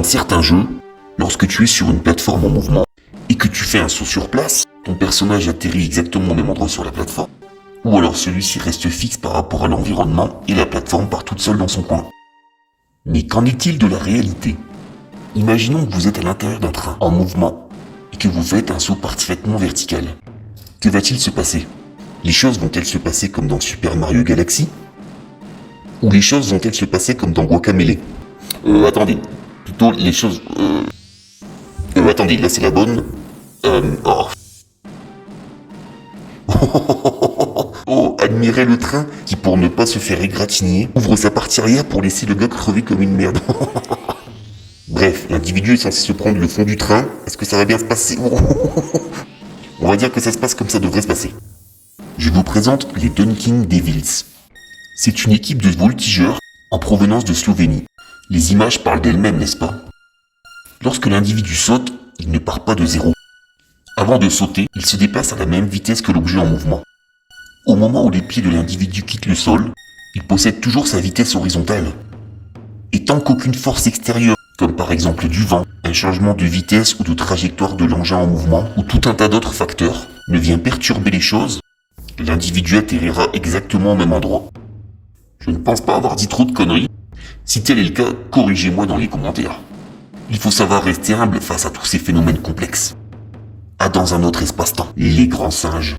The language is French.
certains jeux, lorsque tu es sur une plateforme en mouvement et que tu fais un saut sur place, ton personnage atterrit exactement au même endroit sur la plateforme. Ou alors celui-ci reste fixe par rapport à l'environnement et la plateforme part toute seule dans son coin. Mais qu'en est-il de la réalité? Imaginons que vous êtes à l'intérieur d'un train en mouvement et que vous faites un saut parfaitement vertical. Que va-t-il se passer? Les choses vont-elles se passer comme dans Super Mario Galaxy? Ou les choses vont-elles se passer comme dans Guacamelee? Attendez. Plutôt les choses... attendez, là c'est la bonne. Oh. Oh, admirez le train qui, pour ne pas se faire égratigner, ouvre sa partie arrière pour laisser le gars crever comme une merde. Bref, l'individu est censé se prendre le fond du train. Est-ce que ça va bien se passer? On va dire que ça se passe comme ça devrait se passer. Je vous présente les Dunking Devils. C'est une équipe de voltigeurs en provenance de Slovénie. Les images parlent d'elles-mêmes, n'est-ce pas? Lorsque l'individu saute, il ne part pas de zéro. Avant de sauter, il se déplace à la même vitesse que l'objet en mouvement. Au moment où les pieds de l'individu quittent le sol, il possède toujours sa vitesse horizontale. Et tant qu'aucune force extérieure, comme par exemple du vent, un changement de vitesse ou de trajectoire de l'engin en mouvement, ou tout un tas d'autres facteurs, ne vient perturber les choses, l'individu atterrira exactement au même endroit. Je ne pense pas avoir dit trop de conneries. Si tel est le cas, corrigez-moi dans les commentaires. Il faut savoir rester humble face à tous ces phénomènes complexes. À dans un autre espace-temps, les grands singes.